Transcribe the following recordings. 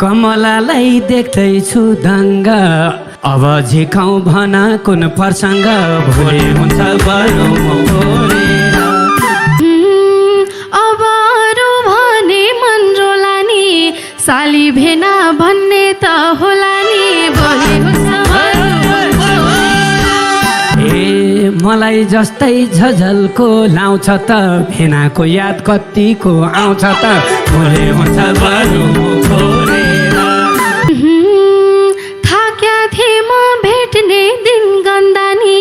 कमलालाई देख्दैछु दङ्ग अब झिकाउ भन कुन प्रसङ्ग भोलि हुन्छ बरु अब अरू भने मन रोला नि साली भेना भन्ने त होला नि भोलि हुन्छ ए मलाई जस्तै झझलको लाउँछ त भेनाको याद कतिको आउँछ त भोलि हुन्छ बरु थाक्या थिएँ म भेट्ने दिन गन्दा नि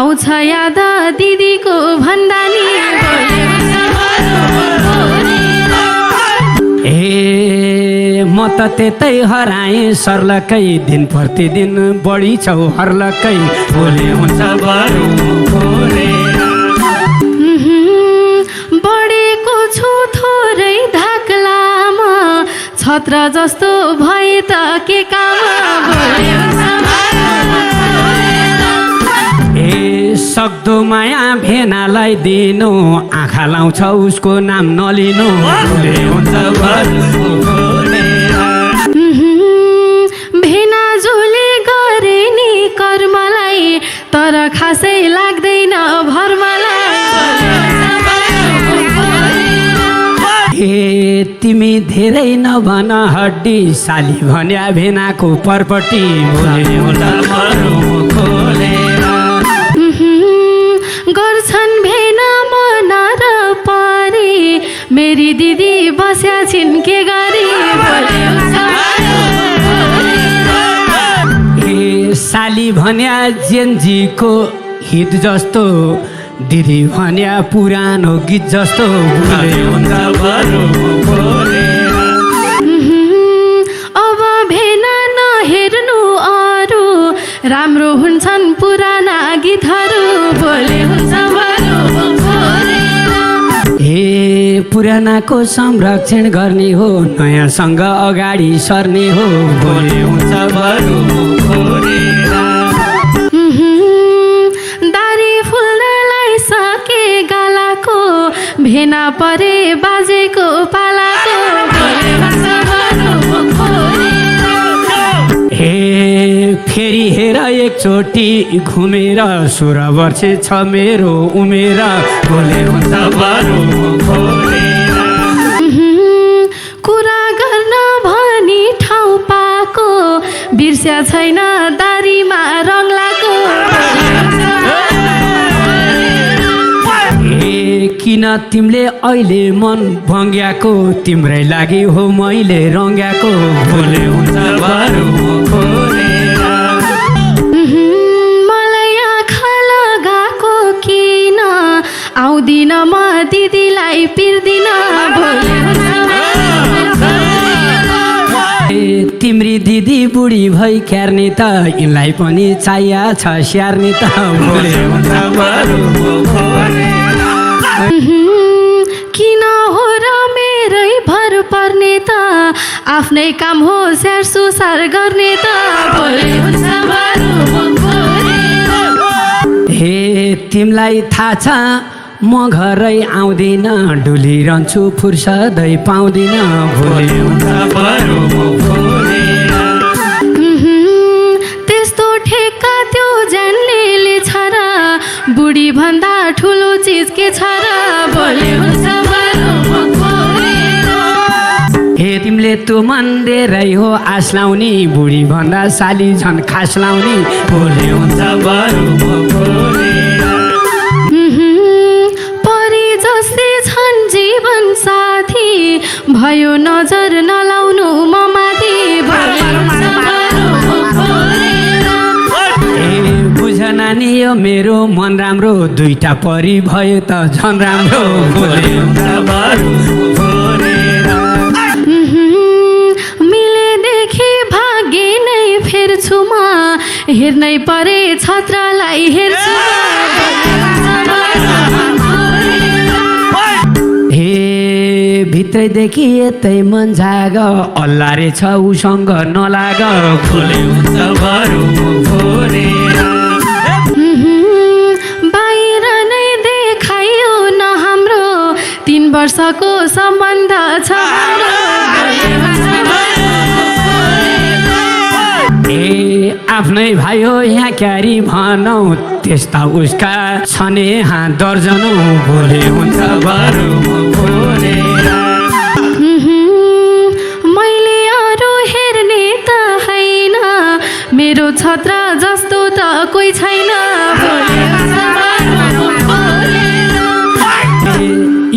आउँछ याद दिदीको भन्दा नि ए म त त्यतै हराएँ सर्लकै दिन प्रतिदिन बढी छौ हर्लकै भोलि हुन्छ बरु बढेको छु थोरै धाकलामा छत्र जस्तो भए त के काम ए सक्दो माया भेनालाई दिनु आँखा लाउँछ उसको नाम नलिनु भोलि हुन्छ बरु भेना जोले गरे नि कर्मलाई तर खासै लाग्दैन भर्मलाई ए तिमी धेरै नभन हड्डी साली भन्या भेनाको पर्पटी भोलि हुन्छ बरु गर्छन् भेना मन र परे मेरी दिदी बस्या छिन् के गरी ए साली भन्या जेन्जीको हित जस्तो दिदी भन्या पुरानो गीत जस्तो भोलि हुन्छ बरु अब भेना नहेर्नु अरू राम्रो हुन्छन् पुराना गीतहरू भोलि हुन्छ बरु ए पुरानाको संरक्षण गर्ने हो नयाँसँग अगाडि सर्ने हो भोलि हुन्छ बरु दारी फुल्नलाई सके गालाको भेना परे बाजेको पालाको ए फेरि हेर एकचोटि घुमेर 16 वर्ष छ मेरो उमेर भोलि हुन्छ बरु कुरा गर्न भनी ठाउँ पाएको बिर्स्या छैन दारीमा रङ लाको ए किन तिमीले अहिले मन भङ्ग्याको तिम्रै लागि हो मैले रङ्ग्याको भोलि हुन्छ बरु मलाई आँखा लगाएको किन आउँदिन म दिदीलाई पिर्दिन भोलि तिम्री दिदी बुढी भई क्यार्ने त यिनलाई पनि चाहिया छ स्याहार्ने त भोलि हुन्छ बरु किन हो र मेरै भर पर्ने त आफ्नै काम हो स्याहार सुसार गर्ने त भोलि हुन्छ बरु हे तिमीलाई थाहा छ म घरै आउँदिन डुलिरहन्छु फुर्सदै पाउँदिन भोलि हुन्छ बरु त्यस्तो ठेक्का त्यो जान्नेले छ र बुढी भन्दा ठुलो चिज के छ र भोलि हुन्छ बरु हे तिमीले त्यो मन्दिरै हो आस लाउने बुढी भन्दा साली झन् खास लाउने भोलि हुन्छ बरु परी जस्तै छन् जीवन साथी भयो नजर नलाउनु म माथि बुझ नानी यो मेरो मन राम्रो दुईटा परी भयो त झन् राम्रो भोलि हुन्छ बरु मिलेदेखि भाग्य नै फेर्छु म हेर्नै परे छत्रलाई हेर्छु हे भित्रैदेखि यतै मन जाग अल्ला रे छ उसँग नलाग भोलि हुन्छ बरु बाहिर नै देखायो न हाम्रो 3 वर्षको सम्बन्ध छ आफ्नै भाइ हो यहाँ क्यारी भनौ त्यस्ता उसका छने दर्जनौ भोले हुन्छ बरु भोलेर मैले अरू हेर्ने त हैन मेरो छत्र जस्तो त कोही छैन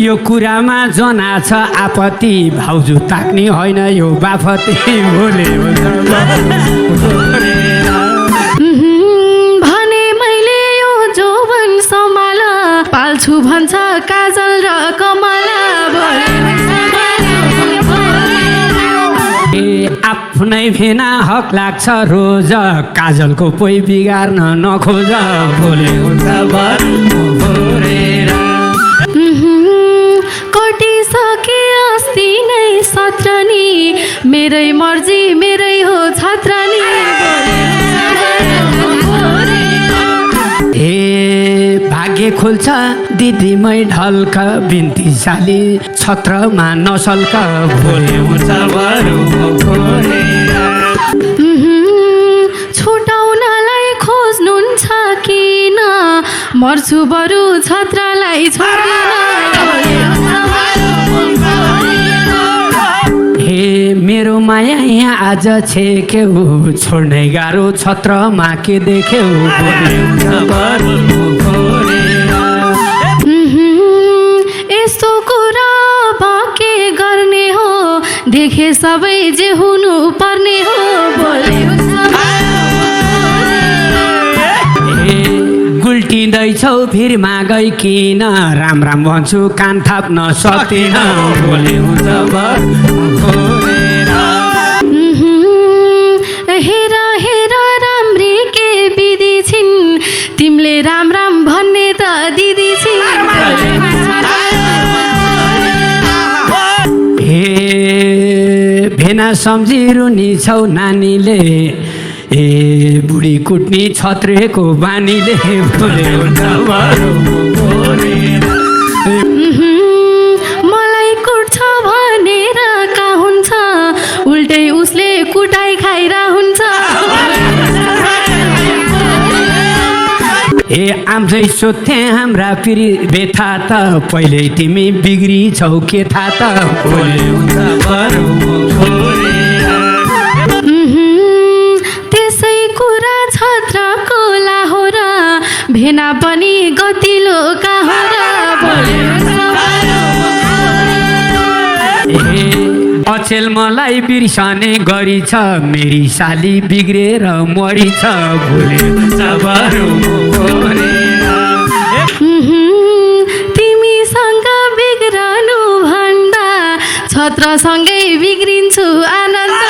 यो कुरामा जना छ आपत्ति भाउजू ताक्ने होइन यो बाफती भोले भने मैले यो जोवन सम्हाल पाल्छु भन्छ काजल र कमला आफ्नै भेना हक लाग्छ रोज काजलको पोइ बिगार्न नखोज भोले हुन्छ कटिसके अस्ति नै सत्रनी मेरै मर्जी मेरै हो छत्रनी ए भाग्य खोल्छ दिदीमै ढल्क बिन्ती साली छत्रमा नसल्क भोले हुन्छ बरु छुटाउनलाई खोज्नुहुन्छ किन मर्छु बरु छत्रलाई हे मेरो माया यहाँ आज छेक्यौ छोड्नै गाह्रो छत्रमा के देख्यौ भोले हुन्छ बरु यस्तो कुरा के गर्ने हो देखे सबै जे हुनु पर्ने हो बोले गुल्टिँदैछौ भिरमा गई किन राम राम भन्छु कान थाप्न सक्दिन भोले हुन्छ हेर हेर राम्री के विधि छिन् तिमीले राम राम भन्ने त दिदी छिन् हे भेना सम्झी रुनी छौ नानीले ए बुढी कुट्नी छत्रेको बानीले भोले हुन्छ मलाई कुट्छ भनेर का हुन्छ उल्टै उसले कुटाइ खाइरा हुन्छ ए आम्जै सोध्थे हाम्रा पिरी बेथा त पहिले तिमी बिग्री छौ के थाहा त भोले हुन्छ बरु त्यसै कुरा छत्रको लाहोर भेना पनि गतिलो काहोर अचेल मलाई बिर्सने गरी छ मेरी साली बिग्रेर मरी छ भोले हुन्छ बरु तिमीसँग बिग्रनु भन्दा छत्रसँगै बिग्रिन्छु आनन्द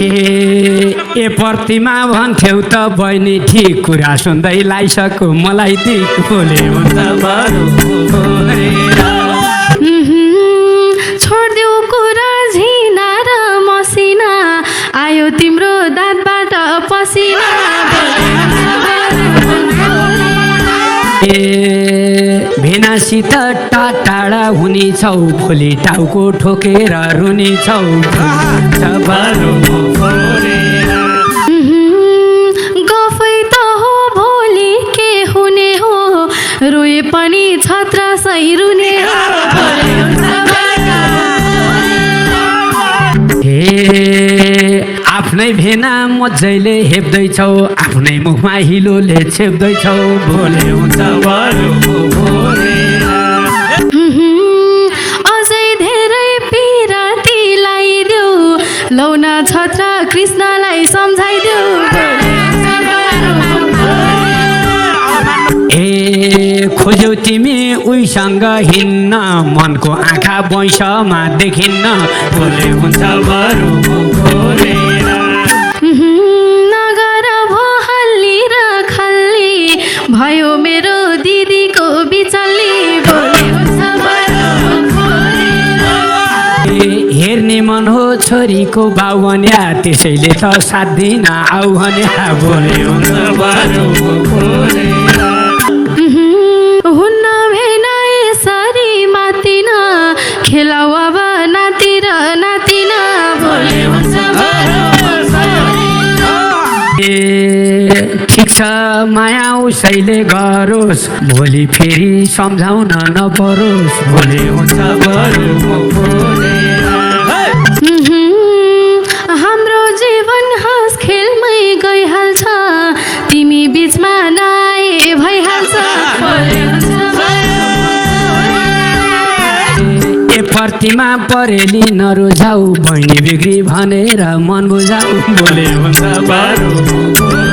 ए प्रतिमा भन्थ्यौ त बहिनी ठिक कुरा सुन्दै लाइसक्यो मलाई दिक भोले हुन्छ बरु छोड्देऊ कुरा झिना र मसिना आयो तिम्रो दाँतबाट पसिना ए भेनासित टाढा हुने छौ भोलि टाउको ठोकेर रुने छौ गफै त हो भोलि के हुने हो रोए पनि छत्र सही रुने हो हे आफ्नै भेना मजैले हेप्दैछौ आफ्नै मुखमा हिलोले छेप्दैछौ भोले हुन्छ बरु अझै धेरै पिराती लगाइदेऊ लौन छत्र कृष्णलाई सम्झाइदेऊ ए खोज्यौ तिमी उहीसँग हिँड्न मनको आँखा वैशमा देखिन्न भोले हुन्छ बरु नगर भो हल्ली र खल्ली भयो मेरो दिदीको बिचल्ली भोले हुन्छ हेर्ने मन हो छोरीको बाउ भन्या त्यसैले त साथ दिन आऊ भन्या भोले हुन्छ बरु हुन्न भेना यसरी मातिन खेलाउ अब नाति र नातिना भोले हुन्छ उसैले गरोस् भोलि फेरि सम्झाउन नपरोस् भोलि हुन्छ बरु म बोलेर। हाम्रो जीवन हाँस खेलमै गइहाल्छ तिमी बिचमा नआए भइहाल्छ भोलि हुन्छ ए पर्तीमा परेली नरुझाउ बहिनी बिग्री भनेर मन बुझाउ भोलि हुन्छ बरु म बोलेर।